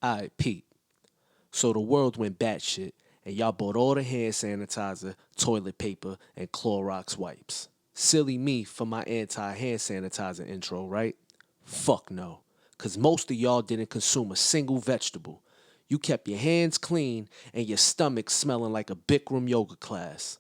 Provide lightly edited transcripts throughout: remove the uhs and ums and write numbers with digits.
Alright, Pete. So the world went batshit, and y'all bought all the hand sanitizer, toilet paper, and Clorox wipes. Silly me for my anti-hand sanitizer intro, right? Fuck no. Cause most of y'all didn't consume a single vegetable. You kept your hands clean and your stomach smelling like a Bikram yoga class.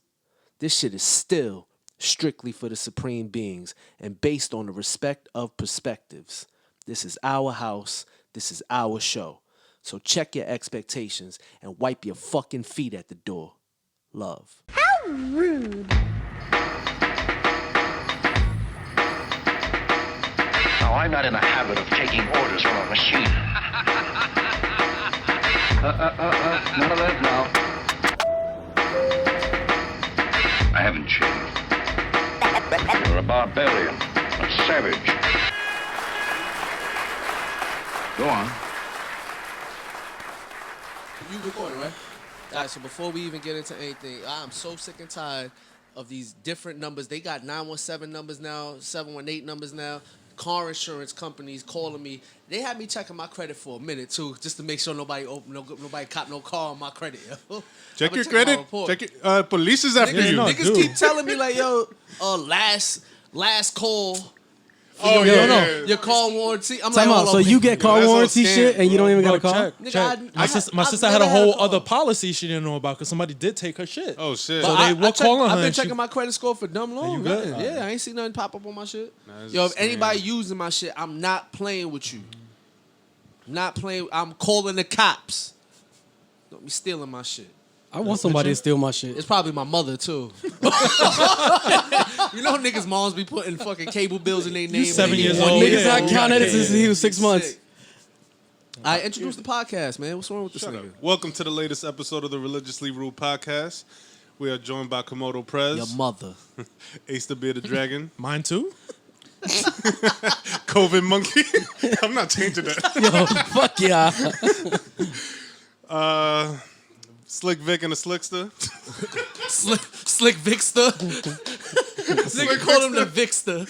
This shit is still strictly for the supreme beings and based on the respect of perspectives. This is our house. This is our show. So check your expectations and wipe your fucking feet at the door. Love. How rude. Now, I'm not in the habit of taking orders from a machine. None of that now. I haven't changed. You're a barbarian, a savage. Go on. You recording, right? All right, so before we even get into anything, I'm so sick and tired of these different numbers. They got 917 numbers now, 718 numbers now. Car insurance companies calling me. They had me checking my credit for a minute too, just to make sure nobody caught no car on my credit. Yo. Check your credit. Check it. Police is after you. Niggas keep telling me like, yo, last call. Oh yeah. Your car warranty. I'm Time like, out. So you get car warranty shit and you don't even got a car? Check. My sister had a whole other policy she didn't know about because somebody did take her shit. Oh shit. So they were calling her. I've been checking my credit score for dumb long. You good? Yeah, I ain't seen nothing pop up on my shit. Yo, if anybody using my shit, I'm not playing with you. Not playing. I'm calling the cops. Don't be stealing my shit. I want somebody to steal my shit. It's probably my mother too. You know niggas' moms be putting fucking cable bills in their name. 7 years old. Niggas not counted it since he was 6 months. I introduced the podcast, man. What's wrong with this nigga? Welcome to the latest episode of the Religiously Rude podcast. We are joined by Komodo Prez, Your mother. Ace the Bearded Dragon, Mine too? COVID Monkey. I'm not changing that. Yo, fuck yeah. Slick Vic and the Slickster. Slick Vicster. Nigga call him the Vicster.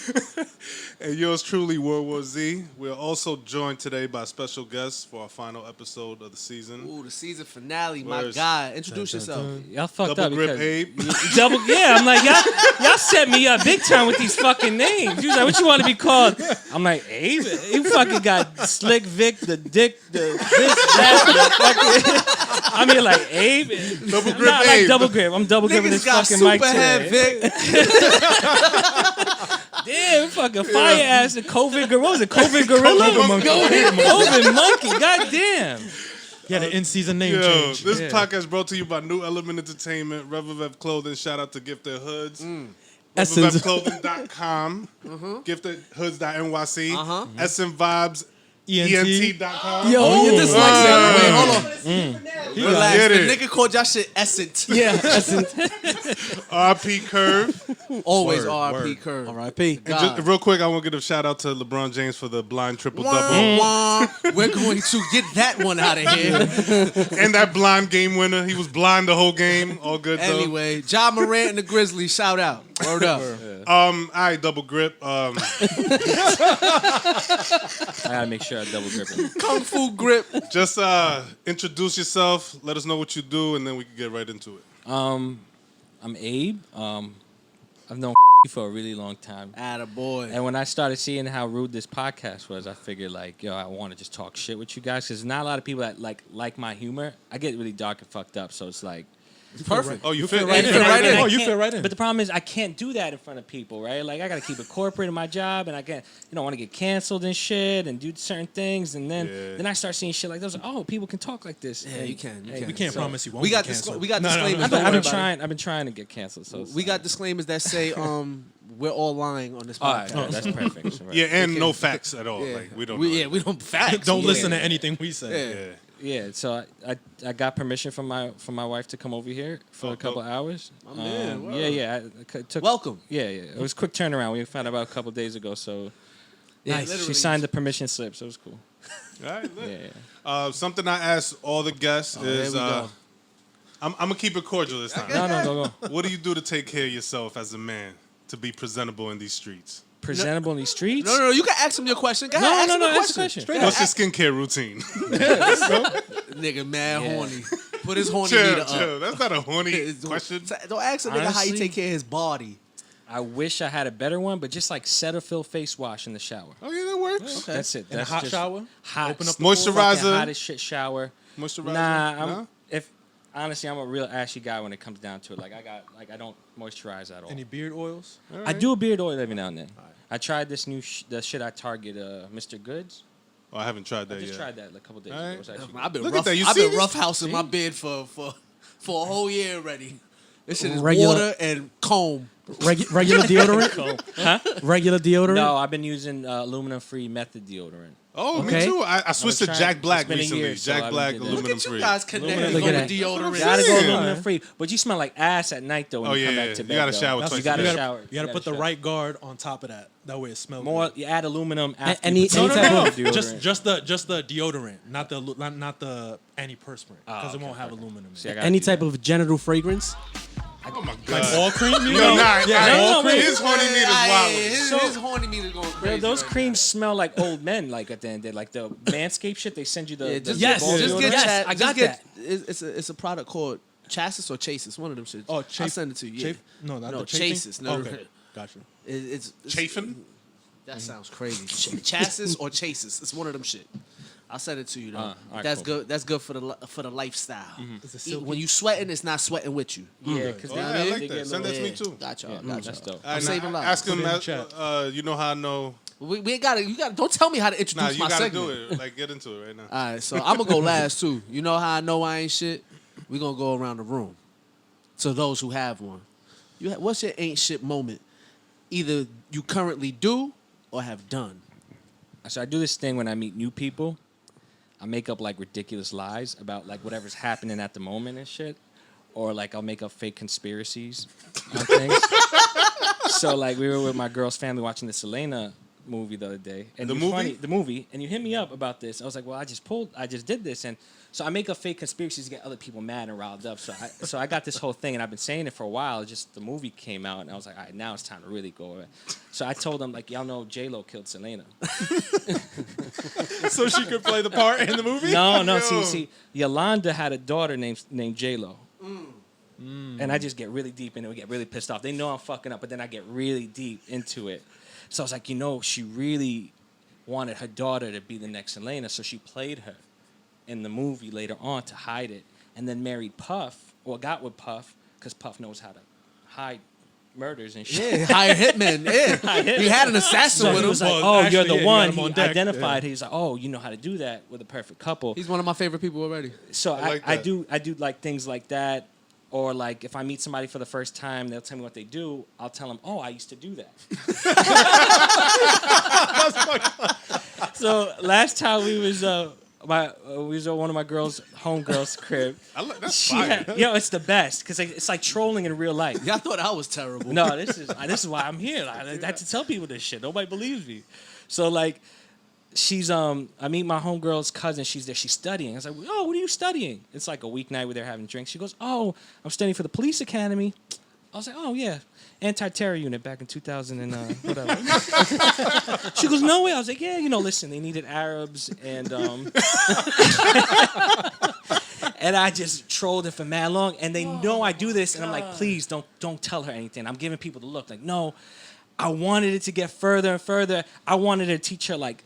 And yours truly, World War Z. We're also joined today by special guests for our final episode of the season. Ooh, the season finale, my Where's- guy. Introduce yourself. Y'all fucked Double up Grip because Abe. I'm like, y'all set me up big time with these fucking names. You was like, what you want to be called? I'm like, Abe? You fucking got Slick Vic, the Dick, the this, that, the fucking... I'm here like, Abe? Double I'm Grip not Abe. like Double Grip. I'm double gripping Niggas this got fucking mic Superhead today. Vic. Damn, fucking fire ass, the COVID gorilla. What was it? COVID gorilla? COVID monkey. God damn. Yeah, the in-season name Yo, change. this Yeah. podcast brought to you by New Element Entertainment, Revev Clothing. Shout out to Gifted Hoods. Essence. RevevClothing.com, GiftedHoods.nyc, SM Vibes, ENT. ENT.com. Yo, you're dyslexic. Wait, hold on. Relax. Get The it. nigga called y'all shit Essence. Yeah, Essence. RP Curve. Always Word, RP word. Curve. R.I.P. And just, real quick, I want to give a shout out to LeBron James for the blind triple-double. Wah, wah. We're going to get that one out of here. And that blind game winner. He was blind the whole game. All good, though. Anyway, Ja Morant and the Grizzlies, shout out. Word up. All right, Double Grip. I gotta make sure I double grip it. Kung Fu grip. Just introduce yourself. Let us know what you do, and then we can get right into it. I'm Abe. I've known for a really long time. Attaboy. And when I started seeing how rude this podcast was, I figured like, yo, I want to just talk shit with you guys because there's not a lot of people that like my humor. I get really dark and fucked up, so it's like. Perfect. Oh, you fit right right in. in. right in. Oh, you fit right in. But the problem is I can't do that in front of people, right? Like I gotta keep it corporate in my job, and I can't, want to get canceled and shit, and do certain things, and then I start seeing shit like those. Oh, people can talk like this. Yeah, And- you can. hey, We can't promise you won't We got get canceled. we got disclaimers. I've don't been worry about trying. I've been trying to get canceled. So it. We got disclaimers that say we're all lying on this All right, podcast. that's perfect. Right. Yeah, and no facts at all. Yeah. Like, we don't know. we don't facts. Don't Yeah. listen to anything we say. Yeah. Yeah, so I got permission from my wife to come over here for a couple hours. man, wow. Yeah. I took, Welcome. Yeah. It was a quick turnaround. We found out about a couple days ago, so Yeah, nice. literally. She signed the permission slip, so it was cool. All right, look. Yeah. Something I ask all the guests is, here we go. I'm going to keep it cordial this time. No, go. What do you do to take care of yourself as a man to be presentable in these streets? presentable in these streets. No. You can ask him your question. Go ahead, ask him the ask the question. What's your skincare routine? Nigga, mad Yeah. horny. Put his horny meter up. chill. That's not a horny question. Don't ask a nigga how he Honestly, take care of his body. I wish I had a better one, but just like Cetaphil face wash in the shower. Oh yeah, that works. That's it. In a That's hot just shower? Hot. Open up the Moisturizer. fucking hot as shit shower. Moisturizer. Nah, No? if honestly, I'm a real ashy guy when it comes down to it. Like I don't moisturize at all. Any beard oils? I do a beard oil every now and then. I tried this new the shit at Target, Mr. Goods. Oh, I haven't tried that I just yet. tried that like a couple days All ago. right. It was actually I've been Look at rough. that. You I've see been this? roughhousing my beard for a whole year already. This shit is Regular- water and comb. Regular deodorant? Huh? Regular deodorant? No, I've been using aluminum-free method deodorant. Oh, Okay. me too. I switched to trying- Jack Black it's been a recently. year, so Jack I've Black been doing that. aluminum Look at free. you guys connected. Look Go at with that. deodorant. Gotta go Yeah. aluminum free, but you smell like ass at night though when Oh, you come yeah, back to you bed. gotta though. shower You twice gotta a day. shower. You gotta put the shower. right guard on top of that. That way it smells More. good. You add aluminum after. any- you put any the type of- deodorant. Just the deodorant, not the antiperspirant, because it won't have aluminum. See, In I it. gotta Any do type that. of genital fragrance? Oh my Like god. all cream, you No, know? nah, no, wait. his horny meter's wild. His horny meter's going crazy. Yo, those right creams smell like old men. Like at the end, like the Manscaped shit. They send you the, now. Yeah, the just Yes, get, ball just deodorant. get Yes, Chas- I just got get- It's a product called Chassis or Chasis. One of them shit. Oh, I'll send it to you. Yeah. No, not No, the chafing? Chasis. No, Okay, gotcha. It's Chafing? That sounds crazy. Chassis or Chasis. It's one of them shit. I'll send it to you though. All right, That's cool. good. That's good for the lifestyle. Is it Eat- silky? when you sweating, it's not sweating with you. Yeah, because Oh, yeah, I like that. Send that to me too. Gotcha. Yeah, Gotcha. that's dope. I'm saving lives. Ask him. Put it in the chat. You know how I know? We ain't gotta. You gotta. Don't tell me how to introduce Nah, you my gotta segment. do it. Like, get into it right now. All right, so I'm gonna go last too. You know how I know I ain't shit? We gonna go around the room. To those who have one, what's your ain't shit moment? Either you currently do or have done. So I do this thing when I meet new people. I make up like ridiculous lies about like whatever's happening at the moment and shit, or like I'll make up fake conspiracies on things. So like we were with my girl's family watching the Selena movie the other day, and The it was movie? funny, the movie, and you hit me up about this. I was like, well, I just did this, and so I make up fake conspiracies to get other people mad and riled up. So I got this whole thing, and I've been saying it for a while. Just the movie came out, and I was like, all right, now it's time to really go over it. So I told them like, y'all know J-Lo killed Selena. So she could play the part in the movie? No, Yo. see, Yolanda had a daughter named J-Lo. And I just get really deep into it, get really pissed off. They know I'm fucking up, but then I get really deep into it. So I was like, she really wanted her daughter to be the next Selena, so she played her in the movie later on to hide it, and then married Puff, or got with Puff, because Puff knows how to hide murders and shit. Yeah, hire hitmen. Yeah, hitmen. he had an assassin So with he him. was like, Well, "Oh, actually, you're yeah, the he got one." him on He deck. identified. He's like, "Oh, you know how to do that with a perfect couple." He's one of my favorite people already. So I like I that. do like things like that, or like if I meet somebody for the first time, they'll tell me what they do. I'll tell them, "Oh, I used to do that." So last time we was we was at one of my girls' homegirls' crib. That's fire. It's the best because it's like trolling in real life. Y'all thought I was terrible. No, this is why I'm here. I have to tell people this shit. Nobody believes me. So like, she's I meet my homegirl's cousin. She's there. She's studying. I was like, oh, what are you studying? It's like a weeknight where they're having drinks. She goes, oh, I'm studying for the police academy. I was like, oh yeah, anti-terror unit back in 2000 and whatever. She goes, no way. I was like, yeah, listen, they needed Arabs and and I just trolled it for mad long, and they know I do this, and I'm like, please don't tell her anything. I'm giving people the look, like, no, I wanted it to get further and further. I wanted to teach her like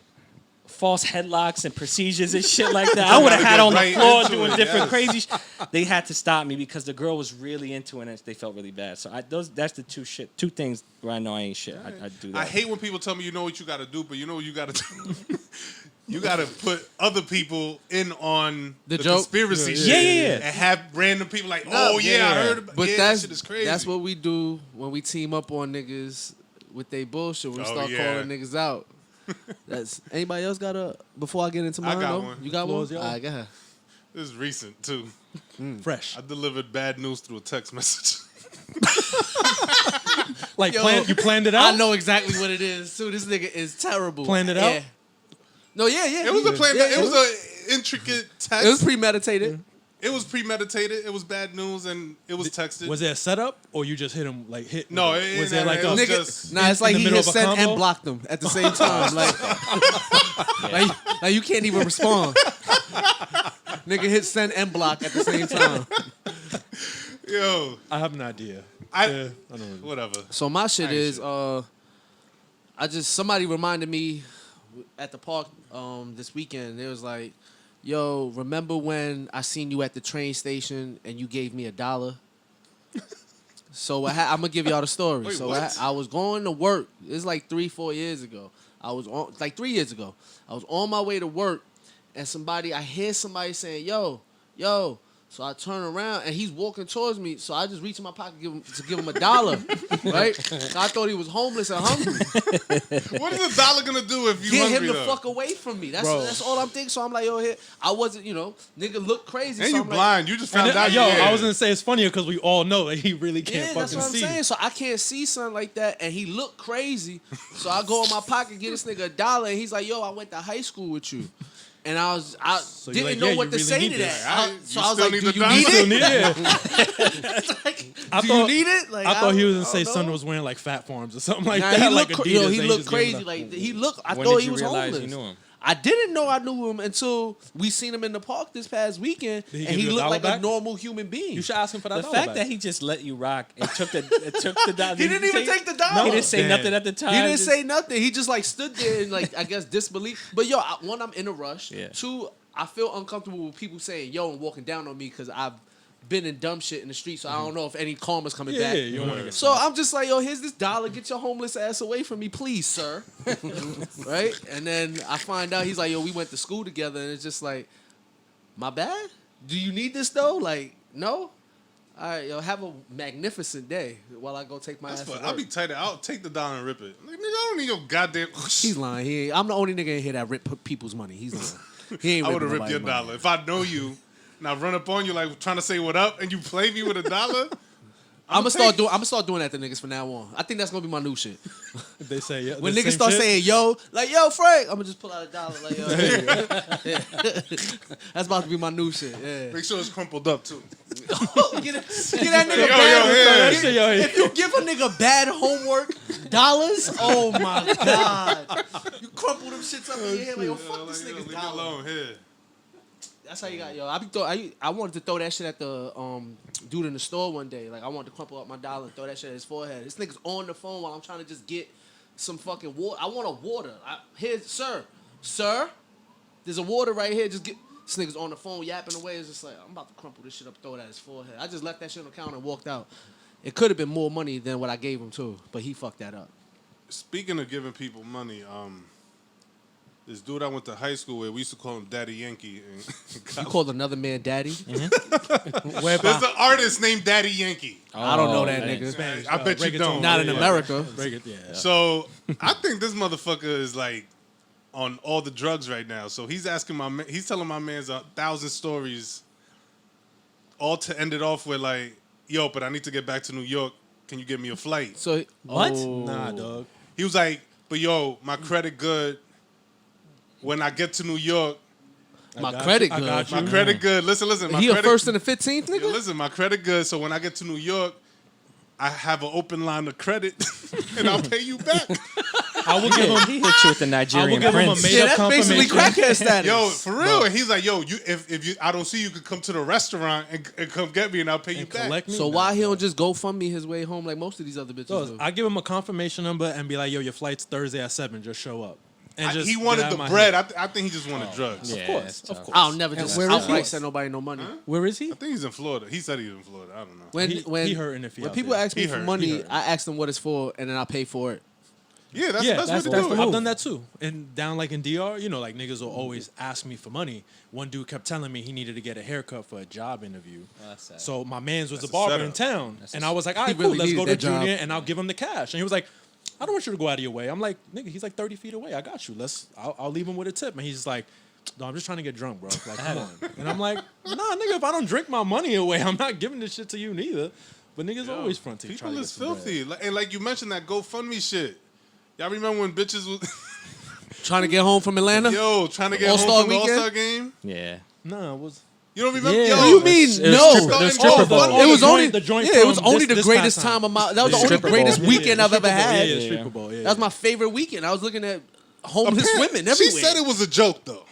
false headlocks and procedures and shit like that. I would have Gotta had get on the right floor into doing it, different yes. crazy. They had to stop me because the girl was really into it, and they felt really bad. So that's the two things where I know I ain't shit. I do that. I hate when people tell me you know what you got to do, but you know what you got to do. You got to put other people in on the joke? conspiracy shit. Yeah. And have random people like, oh, yeah, I heard about But yeah, that's that shit is crazy. that's what we do when we team up on niggas with they bullshit. We Oh, start yeah. calling niggas out. That's anybody else got a before I get into mine? got though? one. You got one? Floor's All yours. right, go ahead. This is recent, too. Fresh. I delivered bad news through a text message. Like, Yo, you planned it out? I know exactly what it is. So this nigga is terrible. Planned it out? Yeah. No, yeah. It was a plan. Yeah, It was an intricate text. It was premeditated. It was premeditated. It was bad news, and it was texted. Was there a setup, or you just hit him like hit? No, was there like it a was Nigga, just nah, it's like in he the middle hit of a send combo? and blocked them at the same time. Like you can't even respond. Nigga hit send and block at the same time. yo. I have an idea. I don't know. whatever. So my shit Ain't is, shit. somebody reminded me at the park this weekend. They was like, "Yo, remember when I seen you at the train station and you gave me $1?" So I'm gonna give y'all the story. Wait, so what? I was going to work. It's like 3-4 years ago. I was on like 3 years ago. I was on my way to work, and I hear somebody saying, "Yo, yo." So I turn around and he's walking towards me. So I just reach in my pocket to give him $1, right? So I thought he was homeless and hungry. What is $1 gonna do if you Get hungry him the though? fuck away from me. That's Bro. that's all I'm thinking. So I'm like, yo, here. I wasn't, nigga look crazy. And so you I'm blind. You just And found then, out. yo, yeah. I was gonna say it's funnier because we all know that he really Like, can't yeah, fucking that's what I'm see. saying. So I can't see something like that, and he looked crazy. So I go in my pocket, get this nigga $1, and he's like, yo, I went to high school with you. And I you didn't like, know yeah, what you to really say need to this. that. Alright, So you I was still like, need do the you $1? need Still it? need it. I Do thought- you need it? Like, I thought he was gonna don't say know. son was wearing like fat forms or something like Nah, that. he like looked, Adidas, yo, and he he looked just gave him crazy. the- Like he looked. I When thought did he you was realize homeless. you knew him? I didn't know I knew him until we seen him in the park this past weekend, Did he and give he you a looked dollar like a back? normal human being. You should ask him for that The dollar fact back. that he just let you rock and took the dollar. He didn't even take the dollar. He didn't say Damn. nothing at the time. He didn't just- say nothing. He just like stood there and like I guess disbelief. But yo, one, I'm in a rush. Yeah. Two, I feel uncomfortable with people saying yo and walking down on me because I've been in dumb shit in the street, so I don't know if any karma's coming Yeah, back. yeah, you don't want to get. So I'm just like, yo, here's this $1. Get your homeless ass away from me, please, sir. Right? And then I find out he's like, yo, we went to school together, and it's just like, my bad? Do you need this though? Like, no? All right, yo, have a magnificent day while I go take my That's ass fun. to I'll work. be tight. I'll take the $1 and rip it. Like, nigga, I don't need your goddamn. He's lying. I'm the only nigga in here that rip people's money. He's lying. He ain't I would have ripping ripped your nobody's money. $1 if I know you. And I run up on you like trying to say what up, and you play me with $1. I'm gonna start doing that to niggas from now on. I think that's gonna be my new shit. They say yeah. When the niggas same start shit. saying yo, like yo, Frank, I'm gonna just pull out $1. Like yo, here. That's about to be my new shit. Yeah. Make sure it's crumpled up too. Get that nigga Yo, bad. yo, That shit, yo, If you give a nigga bad homework $, oh my god, you crumple them shits up in your head like yo, fuck this Like, yo, nigga's leave me $1. alone here. That's how you got yo. I wanted to throw that shit at the dude in the store one day. Like I wanted to crumple up my $1 and throw that shit at his forehead. This nigga's on the phone while I'm trying to just get some fucking water. I want a water. Here, sir, there's a water right here. Just get. This nigga's on the phone yapping away. It's just like I'm about to crumple this shit up, throw it at his forehead. I just left that shit on the counter and walked out. It could have been more money than what I gave him too, but he fucked that up. Speaking of giving people money, this dude I went to high school with, we used to call him Daddy Yankee. You called another man daddy? Where There's an artist named Daddy Yankee. I don't know that man. nigga. I bet you don't. Not in Yeah. America. Break it, yeah. So I think this motherfucker is like on all the drugs right now. So he's asking he's telling my man's 1,000 stories, all to end it off with like, yo, but I need to get back to New York. Can you get me a flight? So What? Nah, dog. He was like, but yo, my credit good. When I get to New York, my got credit you. I good. got my credit good. Listen, my He a credit first and the 15th Yo, nigga? listen, my credit good. So when I get to New York, I have an open line of credit, and I'll pay you back. I will give him. He hit you with the I will Nigerian give him a prince. made Yeah, up that's basically confirmation. crackhead status. Yo, for real. And he's like, yo, if you I don't see you, could come to the restaurant and come get me, and I'll pay you And back. collect me. So why he don't just GoFundMe his way home like most of these other bitches So do? I give him a confirmation number and be like, yo, your flight's Thursday at 7. Just show up. And just He get wanted out of the my bread. head. I think he just wanted drugs. Yeah, course, that's of tough. course. I'll never just where is outright he? send nobody no money. Where is he? I think he's in Florida. He said he was in Florida. I don't know. When He hurting if he when out people there. ask me He for hurting. money, He hurting. I ask them what it's for, and then I pay for it. Yeah, that's Yeah, the best that's way the to do it. I've done that too. And down like in DR, you know, like niggas will always ask me for money. One dude kept telling me he needed to get a haircut for a job interview. That's sad. So my man's was That's a barber a in setup. town. And I was like, all right, He cool, really let's go needed to that job. Junior and I'll give him the cash. And he was like, I don't want you to go out of your way. I'm like, nigga, he's like 30 feet away. I got you. I'll leave him with a tip. And he's just like, no, I'm just trying to get drunk, bro. Like, come on. And I'm like, nah, nigga, if I don't drink my money away, I'm not giving this shit to you neither. But niggas always front to try People to get is some bread. filthy. And like you mentioned that GoFundMe shit. Y'all remember when bitches was Trying to get home from Atlanta? trying to get All-Star home from the weekend? All-Star game? Yeah. Nah, it was. You don't remember? Yeah. Yo, What do you mean? No. Starting stripper off ball. funny. It was the only joint- the joint it was from only this- the this greatest past time. time of my. That was the only Stripper greatest ball. weekend I've ever stripper ball, had. Yeah, stripper ball. Yeah, That was my favorite weekend. I was looking at homeless women everywhere. She said it was a joke though.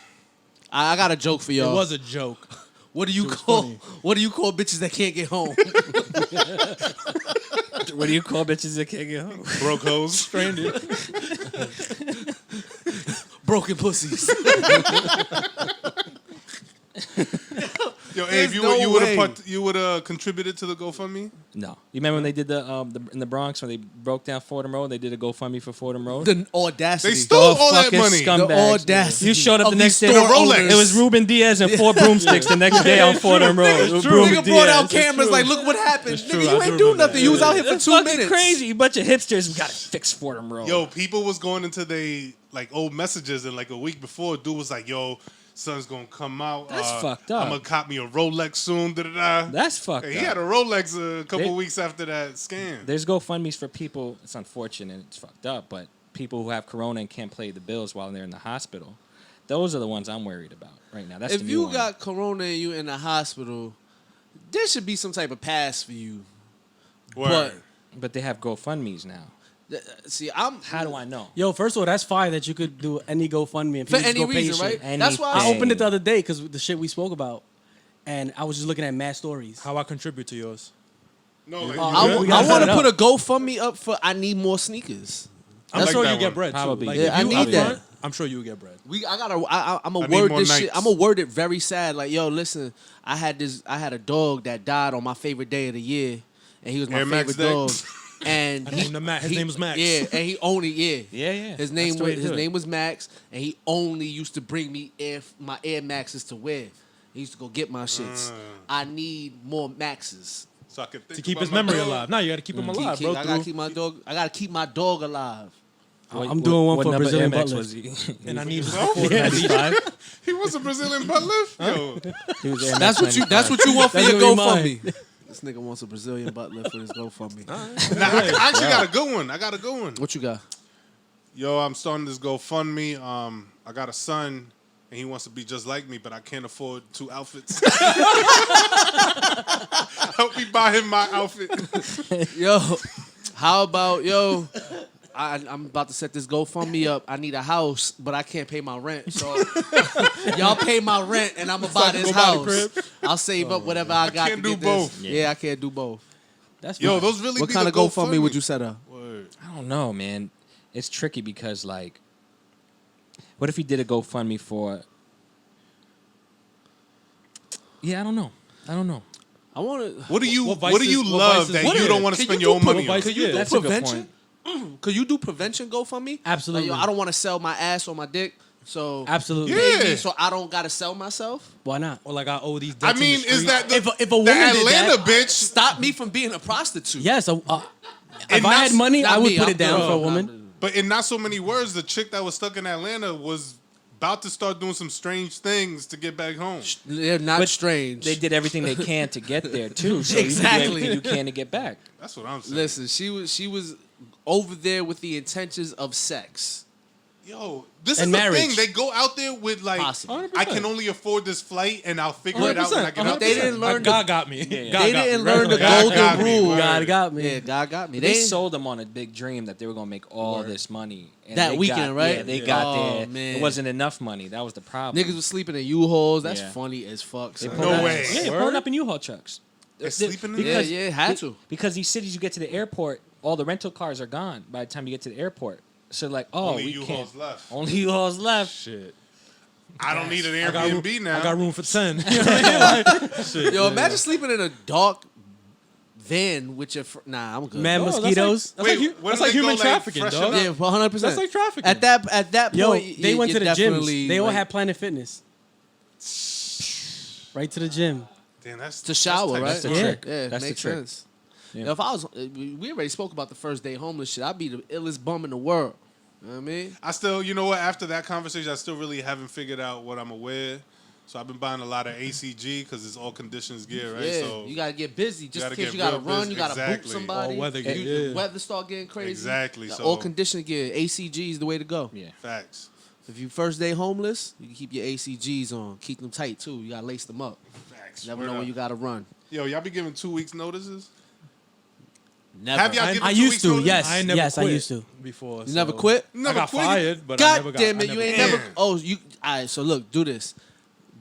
I got a joke for It y'all. was a joke. What do you was call? funny. What do you call bitches that can't get home? What do you call bitches that can't get home? Broke hoes. Stranded. Broken pussies. Yo, Abe, There's you no would way. have contributed to the GoFundMe? No. You remember when they did the in the Bronx when they broke down Fordham Road? They did a GoFundMe for Fordham Road. The audacity. They stole all that Fucking money. scumbags. The audacity. You showed up of the next these day. store owners. It was Ruben Diaz and 4 broomsticks the next day on Fordham Road. Nigga Ruben brought out Diaz. cameras like, look what happened. true. Nigga, I you do ain't do remember nothing. that. You was out here for That's 2 fucking minutes. crazy. You bunch of hipsters. We gotta fix Fordham Road. Yo, people was going into they like old messages, and like a week before, dude was like, "Yo, son's gonna come out. That's fucked up. I'm gonna cop me a Rolex soon." Da da da. That's fucked He up. had a Rolex a couple They- weeks after that scam. There's GoFundMe's for people. It's unfortunate. It's fucked up, but people who have corona and can't pay the bills while they're in the hospital. Those are the ones I'm worried about right now. That's If the new you one. got corona and you in the hospital, there should be some type of pass for you. Word. But they have GoFundMe's now. See, How do I know? Yo, first of all, that's fire that you could do any GoFundMe and for people just any go pay your reason, right? shit. That's why I Hey. opened it the other day because the shit we spoke about, and I was just looking at mad stories. How I contribute to yours. No, like, Oh, you we good? gotta I want set to it put a up. GoFundMe up for I need more sneakers. I'm like sure that you get one. bread Probably. too. Like, Yeah, if I you need that. upfront, I'm sure you will get bread. I'm a I need word more this shit. nights. I'm a word it very sad. Like, yo, listen, I had a dog that died on my favorite day of the year, and he was my Air Max favorite Day? dog. And I named him Max. His name was Max. Yeah, and he only Yeah. His That's name the way was to his do it. name was Max, and he only used to bring me my Air Maxes to wear. He used to go get my shits. I need more Maxes. So I can think To keep about his my memory dog. alive. Now you got to keep him alive, bro. I gotta keep my dog. I gotta keep my dog alive. I'm doing one what for number Brazilian Air Max butt was lift. he? And I need No? 95? He was a Brazilian butt lift? Yo, He was Air That's Max what you. That's 95. what you want for That's your gonna be GoFundMe. This nigga wants a Brazilian butt lift for his GoFundMe. nah, I actually got a good one. I got a good one. What you got? Yo, I'm starting this GoFundMe. I got a son, and he wants to be just like me, but I can't afford 2 outfits. Help me buy him my outfit. Yo, how about I'm about to set this GoFundMe up. I need a house, but I can't pay my rent. So y'all pay my rent, and I'm gonna buy this go buy the house. crib? I'll save up whatever I got. can't to do get this. both. Yeah, I can't do both. That's Yo, fine. those really What be kind the of GoFundMe would you set up? Word. I don't know, man. It's tricky because, like, what if you did a GoFundMe for? Yeah, I don't know. I want to. What do you What What do you vices- what love vices- that what you is- don't want to can spend you your own do money what on? vices- Could you do That's a good prevention? Could you do prevention GoFundMe? Absolutely. Like, yo, I don't want to sell my ass or my dick, so Absolutely. Yeah. pay me so I don't gotta sell myself. Why not? Or like I owe these I debts in mean, the is street. that the, If a the woman did Atlanta that- bitch? Stop me from being a prostitute. Yes. And If I had not- money, Not I would me, put I'm it down good. for a Not woman. me. But in not so many words, the chick that was stuck in Atlanta was about to start doing some strange things to get back home. They're not But strange. They did everything they can to get there too. So Exactly. you do everything you can to get back. That's what I'm saying. Listen, she was over there with the intentions of sex. Yo, this And is marriage. the thing. They go out there with like, Possible. I can only afford this flight, and I'll figure it out when I get out They there. didn't learn. God got me. yeah. God They got didn't me. learn the God got golden me, rule. word. God got me. Yeah, God got me. They sold them on a big dream that they were gonna make all this money. And That they weekend, got, right? Yeah, they Yeah. got Oh, there. man. It wasn't enough money. That was the problem. Niggas was sleeping in U-Hauls. That's Yeah. funny as fuck. They son. pulled No up- way. Yeah, they Word? pulled up in U-Haul trucks. They're sleeping in Yeah, there? yeah, had to. Because these cities, you get to the airport, all the rental cars are gone by the time you get to the airport. So like, oh, Only we U-Hauls can't. left. Only U-Hauls left. Shit. I don't need an I got room, Airbnb now. I got room for 10. You know what I mean? Like, shit, Yo, yeah. imagine sleeping in a dark van with your. Nah, I'm good. Mad No, that's like- mosquitoes. That's Wait, like, where that's do like they go, human like, trafficking, freshen dog. up? Yeah, 100%. That's like trafficking. At that Yo, point, they went to you're the gyms. definitely, They all like, had Planet Fitness. Right to the gym. Damn, that's to shower, tight. right? That's the Yeah. trick. Yeah, That's the makes trick. sense. Yeah. Yo, if I was, we already spoke about the first day homeless shit. I'd be the illest bum in the world. You know what I mean? I still, you know what? After that conversation, I still really haven't figured out what I'm gonna wear. So I've been buying a lot of ACG because it's all conditions gear, right? Yeah, so you gotta get busy. Just in gotta case get you gotta real run, busy. you gotta Exactly. boot somebody. All weather gear, The yeah. weather start getting crazy. Exactly, The so- all conditioning gear, ACG is the way to go. Yeah. facts. If you first day homeless, you can keep your ACGs on. Keep them tight too. You gotta lace them up. Facts. Facts. Never Word know up. when you gotta run. Yo, y'all be giving 2 weeks notices? Never. Have y'all given I 2 used weeks to, notice? yes. I ain't never Yes, I quit used to. before. You never quit? Never I got quit? fired, but I God never got. damn I it, you never ain't quit. never. Oh, you. All right, so look, do this.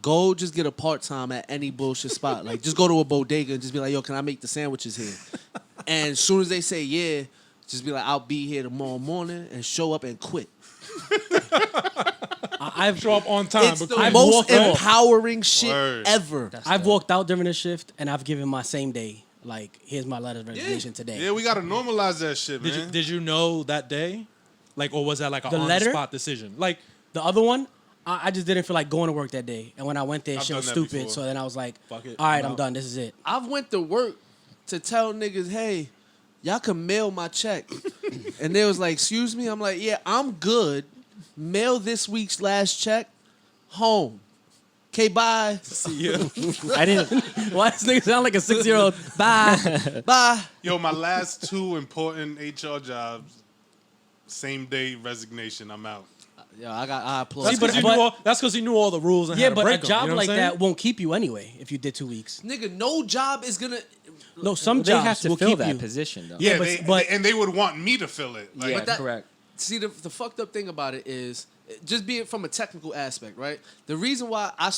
Go just get a part time at any bullshit spot. Like, just go to a bodega and just be like, yo, can I make the sandwiches here? And as soon as they say yeah, just be like, I'll be here tomorrow morning, and show up and quit. I've Show up on time. It's but the quit. most walked off. empowering shit Word. ever. I've walked out during the shift and I've given my same day. Like, here's my letter of resignation today. Yeah, we gotta normalize that shit, man. Did you know that day? Like, or was that like a The on letter? the spot decision? Like, The other one, I just didn't feel like going to work that day. And when I went there, I've shit was done that stupid. before. So then I was like, Fuck it, all right, I'm I'm out. done. This is it. I've went to work to tell niggas, hey, y'all can mail my check. And they was like, excuse me? I'm like, yeah, I'm good. Mail this week's last check home. Okay, bye. see you. I didn't. Why does nigga sound like a 6-year-old? Bye. Bye. Yo, my last 2 important HR jobs, same day resignation, I'm out. Yo, I applaud. That's because but- you knew all the rules and Yeah, how to but a break 'em, job you know what like I'm saying? that won't keep you anyway if you did 2 weeks. Nigga, no job is gonna. No, some They jobs have to will fill keep that you. position though. Yeah, but- and they would want me to fill it. Like, Yeah, But that- correct. See, the fucked up thing about it is, just being from a technical aspect, right? The reason why I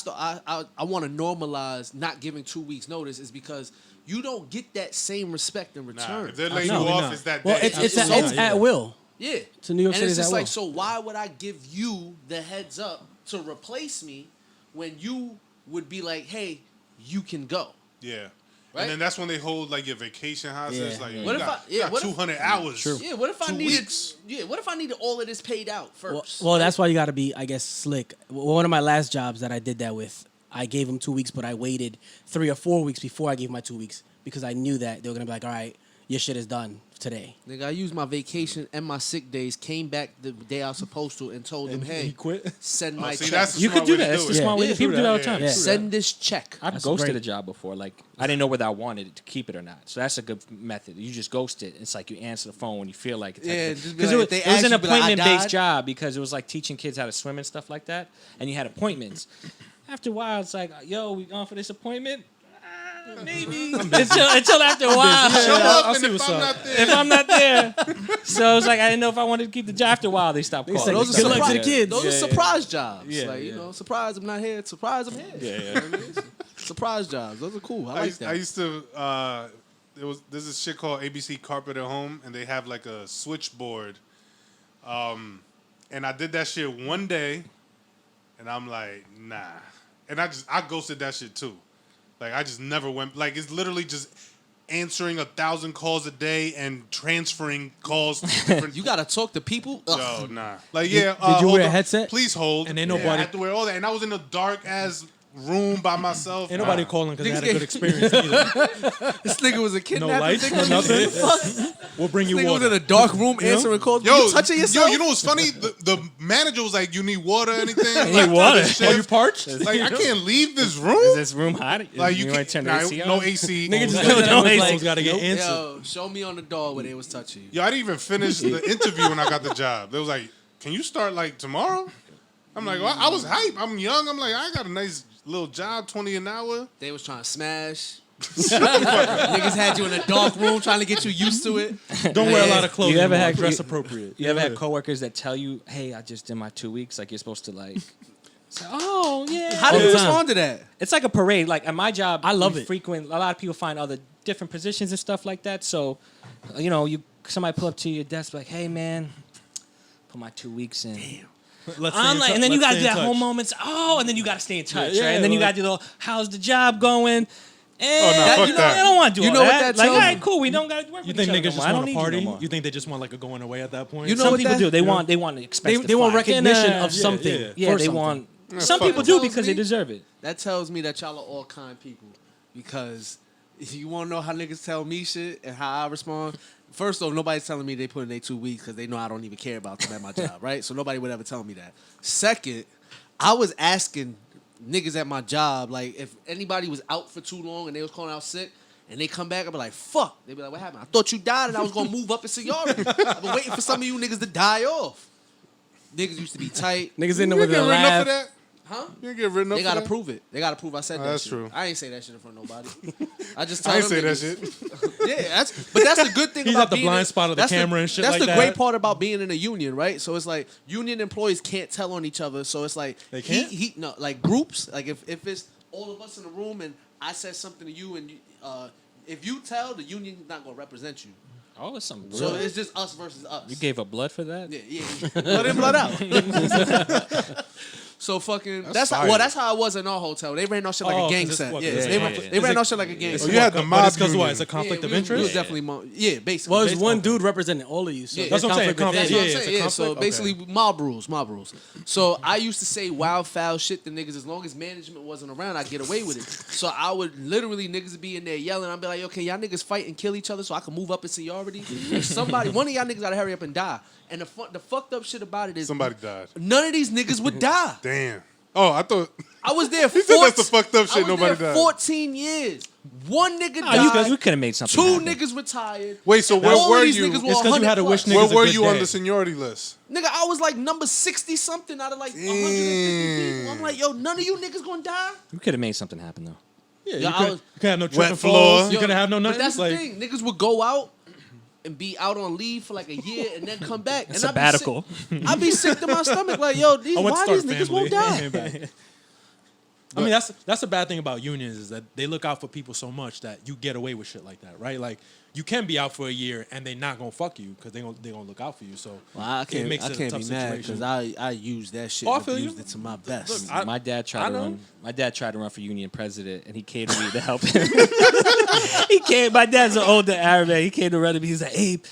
want to normalize not giving 2 weeks notice is because you don't get that same respect in nah, return. if they're laying you Absolutely off, not. it's that Well, day. it's Absolutely. at will. Yeah. To New York and City it's is just at like, will. so why would I give you the heads up to replace me when you would be like, hey, you can go? Yeah. Right? And then that's when they hold like your vacation hostage. Yeah. Like, What you if got, I- yeah, you got what if- 200 hours. Yeah, what if I 2 needed weeks. what if I needed all of this paid out first? Well, that's why you got to be, I guess, slick. One of my last jobs that I did that with, I gave them 2 weeks, but I waited 3 or 4 weeks before I gave my 2 weeks because I knew that they were gonna be like, all right, your shit is done today. Nigga, I used my vacation and my sick days, came back the day I was supposed to, and told them, And hey, he quit. send Oh, my see, check. that's the You smart could do way to that. That's the it. smart way. Yeah. People do that all the time. Yeah. Send this check. I've That's ghosted great. a job before. Like I didn't know whether I wanted to keep it or not. So that's a good method. You just ghost it. It's like you answer the phone when you feel like it. Yeah, just be Because like, it if they was ask an you, be like, I appointment-based died. job because it was like teaching kids how to swim and stuff like that. And you had appointments. After a while, it's like, yo, we going for this appointment? Maybe until after a while. Show Yeah, up, I'll and see if what's I'm up. not there, If I'm not there, so it's like I didn't know if I wanted to keep the job. After a while, they stopped calling. said, Those Good are luck to the surprise- kids. Those Yeah, are yeah. surprise jobs. Yeah, like, you yeah. know, surprise I'm not here. Surprise I'm here. Yeah, yeah. You know what I mean? Surprise jobs. Those are cool. I like that. I used to. There's this shit called ABC Carpet at Home, and they have like a switchboard. And I did that shit one day, and I'm like, nah. And I ghosted that shit too. Like I just never went. Like it's literally just answering 1,000 calls a day and transferring calls to different. You gotta talk to people. Ugh. Yo, nah. Like yeah. did you hold wear a on. headset? Please hold. And ain't Yeah, nobody- I had to wear all that, and I was in a dark ass room by myself. Ain't nobody Nah. calling because they had a Niggas good experience either. This nigga was a No kidnapper. lights, no Nigga. nothing. We'll bring you This nigga was water. in a dark room answering calls. Yo, you touching yourself? Yo, you know what's funny? The manager was like, "You need water, or anything?" need Like, water. shift. Are you parched? Like, I can't leave this Is room. this room hot? Like, you want can't. to turn the Nah, AC on? no AC. Nigga just Yo, looked at him no and was AC. like, Got to get answered. Yo, show me on the door where they was touching you. I didn't even finish the interview when I got the job. They was like, "Can you start like tomorrow?" I'm like, well, I was hype. I'm young. I'm like, I got a nice little job, 20 an hour. They was trying to smash. Niggas had you in a dark room trying to get you used to it. Don't wear a lot of clothes. You ever anymore. had- dress you- appropriate? You ever Yeah. had coworkers that tell you, "Hey, I just did my 2 weeks." Like you're supposed to like, say, "Oh yeah." How do All you the time. respond to that? It's like a parade. Like at my job, I love we it. Frequent. A lot of people find other different positions and stuff like that. So, somebody pull up to your desk like, "Hey man, put my 2 weeks in." Let's stay I'm in like, tou- and then you let's gotta stay do in that whole touch. moments. Oh, and then you gotta stay in touch, Yeah, right? And then you well- gotta do the whole, "How's the job going?" Oh, nah, fuck you know, that. I don't want to do You all know what that. that Like, tells all right, me? cool. We don't gotta work You with think each other niggas no just more. I want don't to need you party? no more. You think they just want like a going away at that point? You know Some what people that- do. They you know? want expensive. They want fly recognition dinner. of something. yeah. Yeah, for they something. want. Yeah, Some fuck people it. do Tells because they me- deserve it. That tells me that y'all are all kind people. Because if you want to know how niggas tell me shit and how I respond, first off, nobody's telling me they put in their 2 weeks because they know I don't even care about them at my job, right? So nobody would ever tell me that. Second, I was asking niggas at my job, like, if anybody was out for too long and they was calling out sick, and they come back, I'd be like, fuck. They'd be like, what happened? I thought you died and I was going to move up in seniority. I've been waiting for some of you niggas to die off. Niggas used to be tight. Niggas in there You with a getting enough laugh. of that? You didn't get written up. They for gotta that? prove it. They gotta prove I said that. that's shit. true. I ain't say that shit in front of nobody. I just tell I ain't them say that niggas. shit. Yeah, but that's the good thing He's about at the being blind in- spot of the that's camera and shit That's like the great that. part about being in a union, right? So it's like union employees can't tell on each other. So it's like They can't? no, like groups. Like if it's all of us in the room and I said something to you and if you tell, the union's not gonna represent you. Oh, it's some. So it's just us versus us. You gave up blood for that? Yeah. Blood in, blood out. So fucking that's fire. that's how I was in our hotel. They ran our shit like Oh, a gang 'cause it's set. what- Yeah, yeah, they yeah, ran, yeah. they ran Is our it- shit like a gang Oh, set. you had the But mob it's because what? union. It's a conflict of we interest. was definitely basically. Well, it was based one off- dude representing all of you. So Yeah, That's what I'm saying, conflict That's within. what I'm Yeah, it's a saying. Yeah, so conflict? basically Okay. mob rules. So I used to say wild foul shit to niggas as long as management wasn't around, I'd get away with it. So I would literally niggas would be in there yelling. I'd be like, okay, y'all niggas fight and kill each other so I can move up in seniority. And one of y'all niggas gotta hurry up and die. And the fucked up shit about it is Somebody died. none of these niggas would die. Damn. Oh, I thought. I was there. He said that's the fucked up shit. I was Nobody there died. 14 years. One nigga Oh, you died. we could have made something. Two happen. niggas retired. Wait, so And where all of were these you? niggas were It's 'cause you had to 100 wish plus. niggas Where a were good you on day. the seniority list? Nigga, I was like number 60 something out of like 150 people. I'm like, yo, none of you niggas gonna die. We could have made something happen though. Yeah, Yeah, you I could, was- you could have no trip Wet and floor. falls. You Yo, could have no but nothing. that's the like, thing. Niggas would go out and be out on leave for like a year and then come back. And Sabbatical. I'd be sick to my stomach. Like, yo, I went to why start these niggas family. won't die? Came back. I mean, that's the bad thing about unions is that they look out for people so much that you get away with shit like that, right? Like you can be out for a year and they not gonna fuck you because they gonna look out for you. So Well, I it can't, makes I it a can't tough be mad situation. because I used that shit Oh, I and feel you. used it to my best. Look, My dad I tried to know. run. My dad tried to run for union president, and he came to me to help him. He came. My dad's an older Arab man. He came to run to me. He's like, "Abe,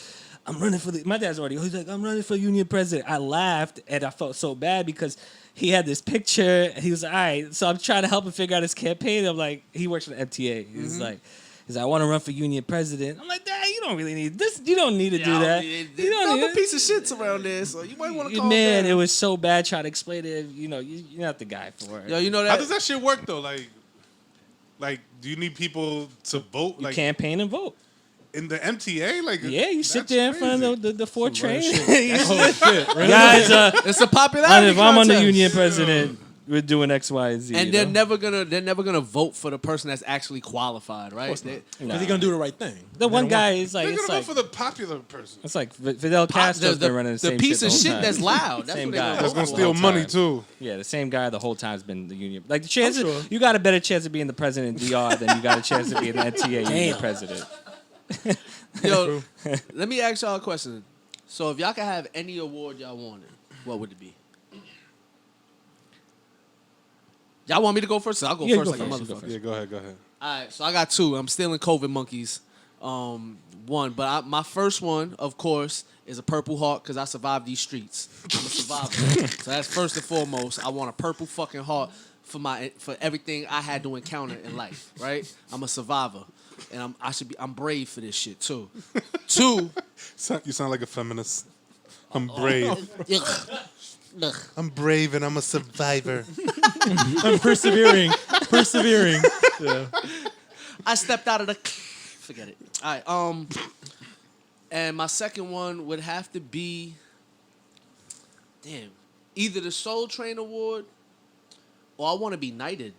I'm running for the." My dad's already. He's like, "I'm running for union president." I laughed, and I felt so bad because he had this picture. And he was like, "All right." So I'm trying to help him figure out his campaign. I'm like, he works for the MTA. He's like. He's like, I want to run for union president. I'm like, Dad, you don't really need this. You don't need to do that. You don't I'm need a piece of shits around there, so you might want to call Man, him it was so bad trying to explain it. You know, you're not the guy for it. Yo, you know How that? does that shit work though? Like, do you need people to vote? You Like campaign and vote. in the MTA? Like, Yeah, you sit that's there in front of crazy. the four train. Oh shit! Really? Guys, It's a popularity if I'm on the contest. union president, we're doing X, Y, and Z. And you they're know? never gonna vote for the person that's actually qualified, right? They- Because he gonna do the right thing. The one guy is like, They're it's gonna like, vote for the popular person. it's like Fidel Castro's been running the same piece shit of the whole shit time. that's loud. That's Same what they guy. gonna That's vote gonna for. steal whole money time. too. Yeah, the same guy the whole time's been the union. Like the chances, sure. you got a better chance of being the president in DR than you got a chance of being the NTA union president. Yo, let me ask y'all a question. So if y'all could have any award y'all wanted, what would it be? Y'all want me to go first? I'll go Yeah, first go like a first, you go motherfucker. first. Yeah, go ahead. All right, so I got two. I'm stealing COVID monkeys. One, but my first one, of course, is a Purple Heart because I survived these streets. I'm a survivor. So that's first and foremost. I want a purple fucking heart for everything I had to encounter in life. Right? I'm a survivor, and I'm brave for this shit too. Two. You sound like a feminist. I'm brave. I'm brave and I'm a survivor. I'm persevering. Yeah. I stepped out of the. Forget it. All right. And my second one would have to be. Damn. Either the Soul Train Award, or I want to be knighted.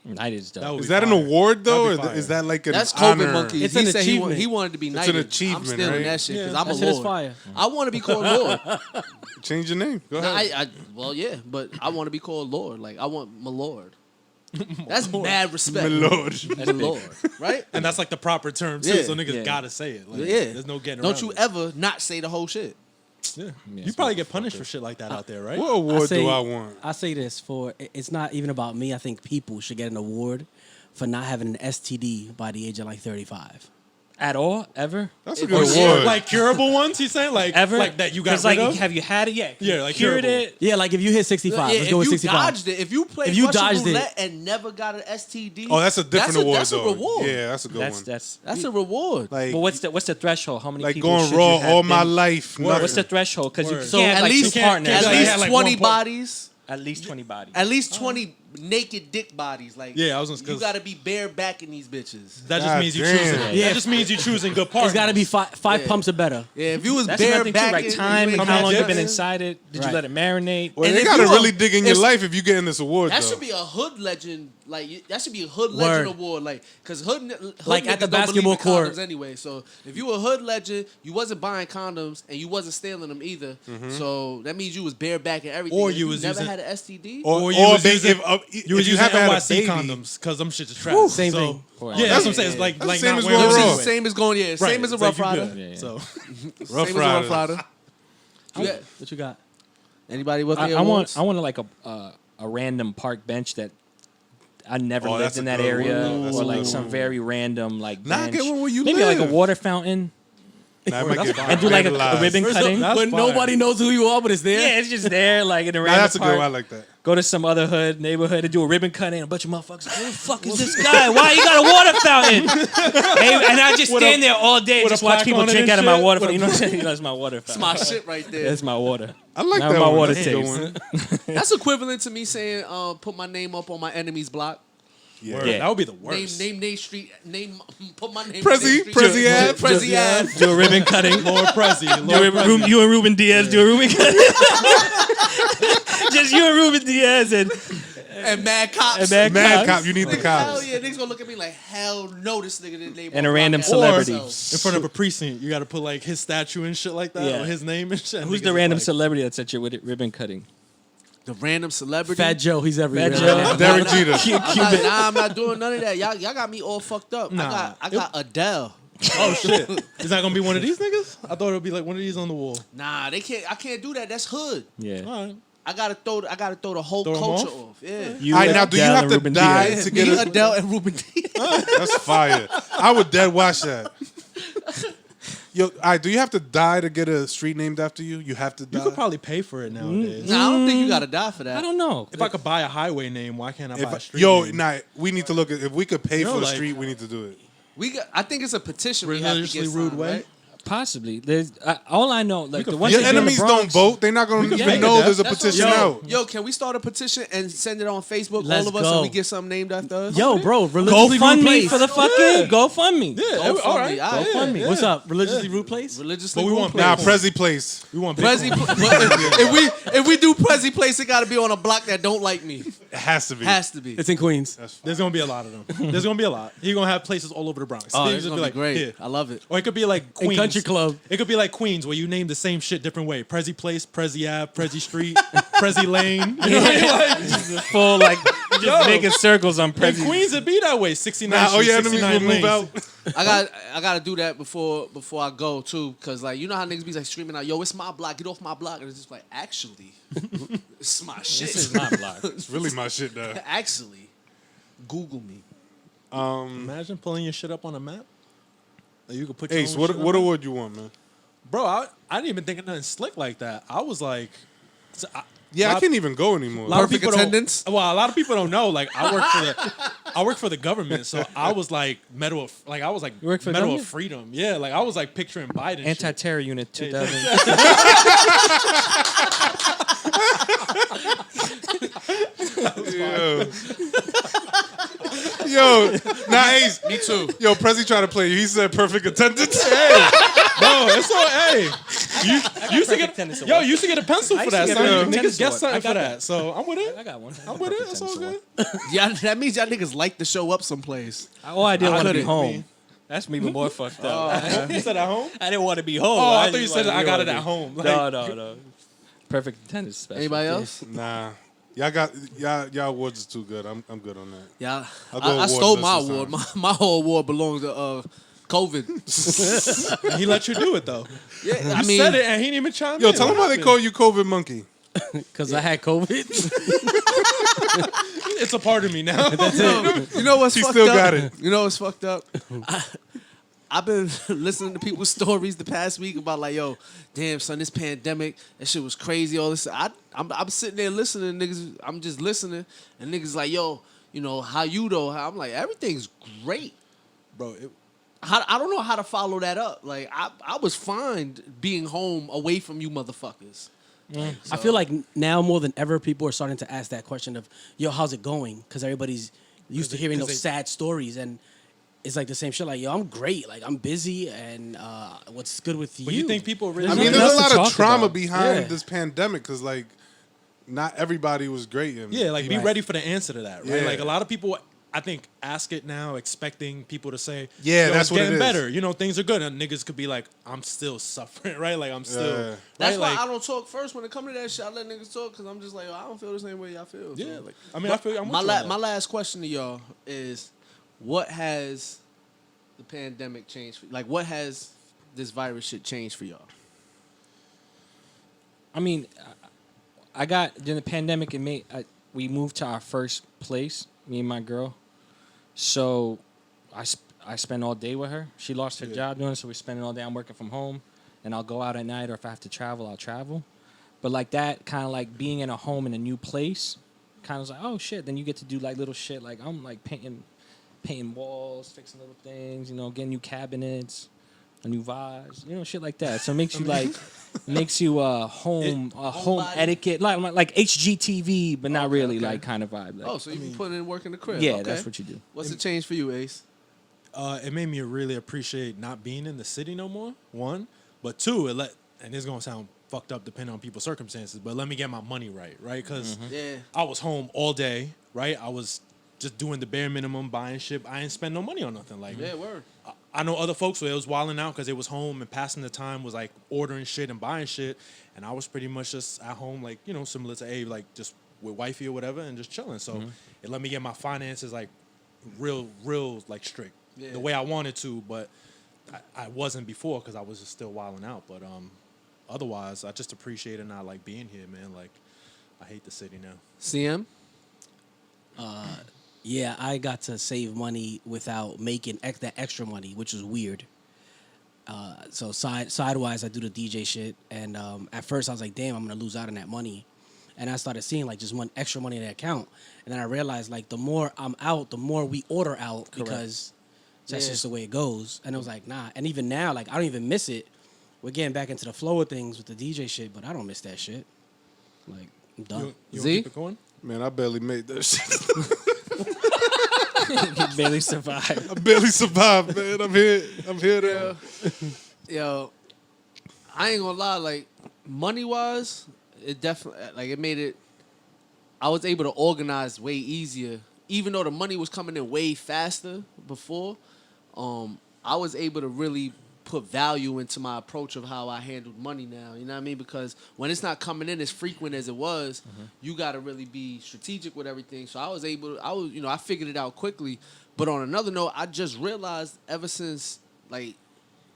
Night is dope. That would Is be that an fire. award though, That'd be or fire. is that like an That's honor? COVID monkeys. It's he an said achievement. he wanted to be an knighted. I'm achievement, stealing right? that shit because Yeah, I'm that a shit is lord. fire. I want to be called Lord. Change your name. Go No, ahead. well, yeah, but I want to be called Lord. Like I want my Lord. That's mad respect. My lord. My Lord, right? And that's like the proper term too. Yeah. So niggas Yeah. gotta say it. Like, Yeah. There's no getting Don't around you it. ever not say the whole shit. Yeah. Yeah, You probably get punished for shit like that out there, right? What award say- do I want? I say this for it's not even about me. I think people should get an award for not having an STD by the age of like 35. At all? Ever? That's a Or good shit. award. Like curable ones, he's saying? Like Ever? Like that you got 'Cause, rid like, of? have you had it yet? Yeah, like cured curable. it. Yeah, like if you hit 65, Yeah, let's if go with you 65. dodged it, if you played If you Russian dodged it- roulette and never got an STD, Oh, that's a different award that's though. a reward. Yeah, that's a good one. That's a reward. Like, Well, what's the threshold? How many like people going should raw you have all my been- life. What's the Nothing. threshold? Because you Word. can't have at like least two partners. can't at like, least had, like, 20 one bodies. At least 20 bodies. At least 20 naked dick bodies. Like, Yeah, I was gonna- you 'cause- gotta be bare back in these bitches. That just God means you damn. choosing. Yeah. That just means you choosing good partners. It's got to be five pumps or better. Yeah, if you was That's bare another thing too, back, right? Time and how long you've been inside it. Did you Right. let it marinate? Well, And they if gotta you really are- dig in your if- life if you get in this award. That though. should be a hood legend. Like that should be a hood Word. legend award. Like because hood Like at niggas the don't believe basketball in court. condoms anyway. So if you a hood legend, you wasn't buying condoms and you wasn't stealing them either. So that means you was bare back and everything. Or And you if was never using- had an STD. Or you Or was they- using, if you was you using haven't had a NYC baby- condoms because them shit is trash. Same so, thing. Yeah, that's what I'm saying. It's like That's the same not as wearing going them raw. anyway. Same as going, yeah. Same as a It's Rough like you Rider. good. Yeah. So Rough Same as a Rough Riders. Rider. You got- What you got? Anybody with I the awards? want like a random park bench that I never Oh, lived that's in a that good area, one. No, that's or a like good some one. very random like Nah, bench. get one where you Maybe like a live. water fountain, Nah, it might that's get fine. and do like a vandalized. ribbon cutting. That's When fine. nobody knows who you are, but it's there. Yeah, it's just there, like in a Nah, random that's a good park. one. I like that. Go to some other hood neighborhood and do a ribbon cutting. And a bunch of motherfuckers. Who the fuck is this guy? Why you got a water fountain? And I just With a- stand there all day and with a just watch plaque people on it drink and out of my shit? water With fountain. a- You know what I'm saying? You know, it's my water It's fountain. my shit right there. That's my water. I like Now that my one. water That's a good tastes. one. That's equivalent to me saying, put my name up on my enemy's block. Word. Yeah. That would be the worst. Name Nate Street. Put my name. Prezy, Nate Street. Prezy ad. Prezy ad. Do a ribbon cutting. Lord Prezy. You and Ruben Diaz do a Ruben cutting. Just you and Ruben Diaz and Mad cops. Mad Mad Cops. cop, you need the Hell cops. yeah, niggas gonna look at me like, hell no, this nigga didn't name And a on random block celebrity. themselves. In front of a precinct, you got to put like his statue and shit like that, Yeah. or his name and shit. Who's Niggas the is random like, celebrity that's at your ribbon cutting? The random celebrity. Fat Joe, he's everywhere. Fat Joe. Derek Jeter. I'm not doing none of that. Y'all got me all fucked up. Nah. I got Adele. Oh shit! Is that gonna be one of these niggas? I thought it would be like one of these on the wall. Nah, they can't. I can't do that. That's hood. Yeah. All right. I gotta throw the whole Throw 'em culture off? off. Yeah. You All right, and now do you Adele have and to Ruben die Diaz. to Me, get a? Adele, and Ruben Diaz. That's fire. I would dead watch that. Yo, all right, do you have to die to get a street named after you? You have to die. You could probably pay for it nowadays. Nah, I don't think you gotta die for that. I don't know. If I could buy a highway name, why can't I buy a street Yo, name? nah, we need to look at if we could pay You know, for a like- street. We need to do it. I think it's a petition. We have to get Religiously rude signed, way? right? Possibly. There's all I know. Like the could ones Your that do in the enemies don't Bronx- vote. They're not going to can even make know it there's a That's what- petition out. Yo, can we start a petition and send it on Facebook? Let's all of us, go. and we get something named after us. Yo, bro, Go religiously fund rude me place. for the fucking GoFundMe. Yeah, Go all fund right. me. All right. Go fund me. What's up? Religiously rude place? Religiously But we rude want place. Nah, Place. Prezy Place. We want Prezy, Bitcoin. if we do Prezy place, it got to be on a block that don't like me. It has to be. Has to be. It's in Queens. There's gonna be a lot of them. There's gonna be a lot. You're gonna have places all over the Bronx. Oh, Things it's will gonna be great. yeah. I love it. Or it could be like In Queens. Country Club. It could be like Queens, where you name the same shit different way. Prezy Place, Prezy Ave, Prezy Street, Prezy Lane. You know what I mean? Like, Full like just Yo. making circles on in President. Queens, it be that way. 69 Nah, Street, your enemies 69 will move lanes. out. I got to do that before I go too, cause like you know how niggas be like screaming out, "Yo, it's my block, get off my block," and it's just like, actually, it's my shit. This is my block. It's really my shit, though. Actually, Google me. Imagine pulling your shit up on a map. Like, you could put your Ace, own what shit on what there. award you want, man? Bro, I didn't even think of nothing slick like that. I was like, Yeah, I can't even go anymore. A lot of Perfect people don't- attendance? Well, a lot of people don't know. Like, I work for the government, so I was like medal of You work for the medal government? of freedom. Yeah, like I was like picturing Biden. shit. Anti-terror unit 2000. Yo, nah, Ace. Me too. Yo, Prezy tried to play you. He said perfect attendance. Bro, it's all hey. You used to perfect attendance get award. you used to get a pencil I for used to that. get Son. a Niggas attendance get award. something I for got that. So I'm with it. I got one. I'm with it. It's all good. Yeah, that means y'all niggas like to show up someplace. Oh, I didn't want to be couldn't. home. That's even more fucked up. You said at home? I didn't want to be home. Oh, I thought you just said wanted- I got didn't it at wanna home. be- Like, No. Perfect attendance special. Anybody else? Nah, y'all got y'all awards is too good. I'm good on that. Yeah, I'll go I award stole list my this award. time. My whole award belongs to COVID. he let you do it though. Yeah, You I mean, said it and he didn't even chime Yo, in. tell What them why they happened? call you COVID monkey. Because I had COVID. It's a part of me now. you know what's She fucked still up? got it. You know what's fucked up? I've been listening to people's stories the past week about like, yo, damn son, this pandemic, that shit was crazy. All this, I'm sitting there listening, niggas. I'm just listening, and niggas like, yo, you know, how you though? I'm like, everything's great. Bro, I don't know how to follow that up. Like, I was fine being home away from you motherfuckers. I feel like now more than ever, people are starting to ask that question of, "Yo, how's it going?" Because everybody's used to hearing those sad stories, and it's like the same shit. Like, yo, I'm great. Like, I'm busy, and what's good with you? But you think people really? I mean, nothing there's a else to lot of talk trauma about. behind Yeah. this pandemic because, like, not everybody was great. And Yeah, like be Right. ready for the answer to that, right? Yeah. Like a lot of people, I think, ask it now, expecting people to say, Yeah, Yo, that's it's what it getting is. better. You know, things are good, and niggas could be like, I'm still suffering, right? Like I'm still. Yeah. Right? That's why like, I don't talk first when it comes to that shit. I let niggas talk because I'm just like, I don't feel the same way y'all feel. Yeah, so. like I mean, I feel I'm with my you on that. my last question to y'all is, what has the pandemic changed? Like, what has this virus shit changed for y'all? I mean, I got during the pandemic. We moved to our first place, me and my girl. So, I spend all day with her. She lost her job doing it, so we're spending all day. I'm working from home, and I'll go out at night, or if I have to travel, I'll travel. But like that, kind of like being in a home in a new place, kind of like, oh shit. Then you get to do like little shit, like I'm like painting walls, fixing little things, you know, getting new cabinets, a new vase, you know, shit like that. So it makes you like, makes you home Homebody? etiquette, like HGTV, but not really okay. like kind of vibe. Like, Oh, so you been putting in work in the crib? yeah, Okay. that's what you do. What's the change for you, Ace? It made me really appreciate not being in the city no more. One, but two, and it's gonna sound fucked up depending on people's circumstances, but let me get my money right? Because Yeah. I was home all day, right? I was just doing the bare minimum, buying shit. I didn't spend no money on nothing. Like, Yeah, word. I know other folks where it was wilding out because it was home and passing the time was like ordering shit and buying shit, and I was pretty much just at home, like, you know, similar to Abe, like just with wifey or whatever, and just chilling. So it let me get my finances like real like strict, Yeah. the way I wanted to, but I wasn't before because I was just still wilding out. But otherwise, I just appreciated not like being here, man. Like, I hate the city now. CM? Yeah, I got to save money without making that extra money, which was weird. So sidewise, I do the DJ shit, and at first I was like, "Damn, I'm gonna lose out on that money," and I started seeing like just extra money in the account, and then I realized like the more I'm out, the more we order out because that's just the way it goes. And I was like, nah. And even now, like I don't even miss it. We're getting back into the flow of things with the DJ shit, but I don't miss that shit. Like I'm done. You Z? keep it going? Man, I barely made that shit. You barely survived. I barely survived, man. I'm here now. Yo, I ain't gonna lie, like, money-wise, it definitely, like, it made it, I was able to organize way easier. Even though the money was coming in way faster before, I was able to really put value into my approach of how I handled money now. You know what I mean? Because when it's not coming in as frequent as it was, you got to really be strategic with everything. So I figured it out quickly. But on another note, I just realized ever since like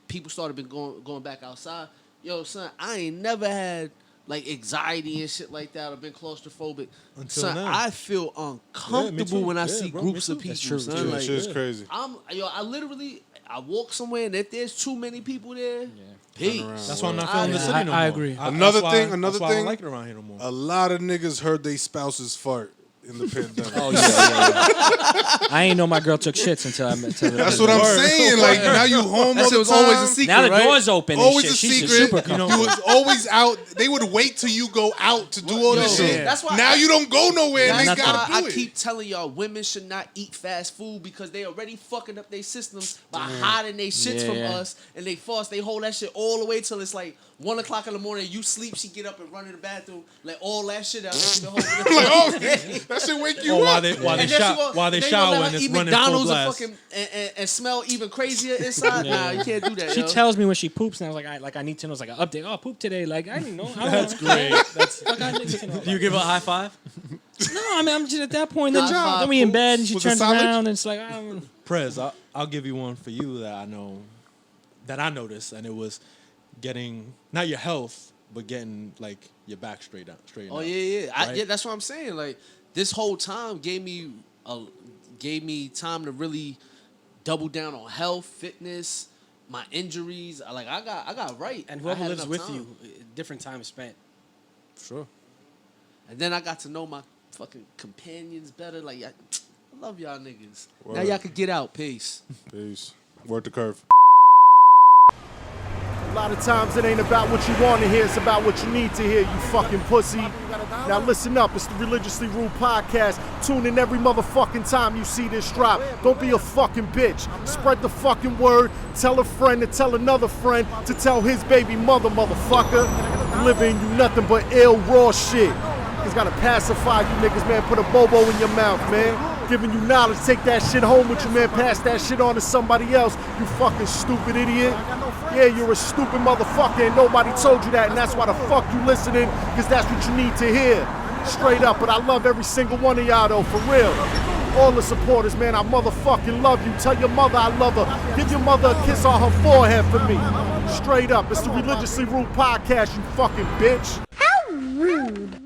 people started been going back outside, yo, son, I ain't never had like anxiety and shit like that or been claustrophobic. Until son, now. I feel uncomfortable too. when I Yeah, see bro, me groups of too. people. That's true. Son. Yeah, Like, shit's crazy. I walk somewhere and if there's too many people there, peace. around. That's why I'm not feeling the city no more. I agree. Another that's thing- why- another that's why I don't thing- like it around here no more. A lot of niggas heard they spouses fart in the pandemic. Oh yeah. I ain't know my girl took shits until I met. That's what I'm saying. Like now you home That all shit the was always a time. secret, Now the right? door's open. Always and a shit. She's secret. super You comfortable. was always out. They would wait till you go out to do all this Yo, shit. that's why now you don't go nowhere. and That's They why gotta I do it. keep telling y'all women should not eat fast food because they already fucking up their systems by hiding their shits from Yeah. us and they fast. They hold that shit all the way till it's like 1 o'clock in the morning. You sleep, she get up and run in the bathroom, let all that shit out. The whole Like, oh, that shit wake you Oh, up. while they shower and it's running full McDonald's blast. and fucking and smell even crazier inside. Nah, you can't do that. She yo. tells me when she poops, and I was like, I need to know. It's like an update. Oh, poop today. Like I didn't know. That's great. That's Fuck, I need to know. Do you give her a high five? No, I mean I'm just at that point. Then, High five, then we in poops. bed, and she Was it turns solid? around, and it's like I don't. Prez, I'll give you one for you that I know, that I noticed, and it was getting not your health, but getting like your back straight out. Oh yeah. Right? Yeah, that's what I'm saying. Like this whole time gave me time to really double down on health, fitness, my injuries. I got right. And I whoever had lives enough with time. you, different time spent. Sure. And then I got to know my fucking companions better. Like I love y'all niggas. Now Word. y'all could get out. Peace. Peace. Word to curve. lot of times it ain't about what you want to hear, it's about what you need to hear, you fucking pussy. Now listen up, it's the Religiously Rude Podcast. Tune in every motherfucking time you see this drop. Don't be a fucking bitch. Spread the fucking word. Tell a friend to tell another friend to tell his baby mother, motherfucker. Living you nothing but ill, raw shit. He's gotta pacify you niggas, man. Put a bobo in your mouth, man. Giving you knowledge, take that shit home with you, man. Pass that shit on to somebody else, you fucking stupid idiot. Yeah, you're a stupid motherfucker and nobody told you that, and that's why the fuck you listening, because that's what you need to hear. Straight up, but I love every single one of y'all though, for real. All the supporters, man, I motherfucking love you. Tell your mother I love her. Give your mother a kiss on her forehead for me. Straight up, it's the Religiously Rude Podcast, you fucking bitch. How rude.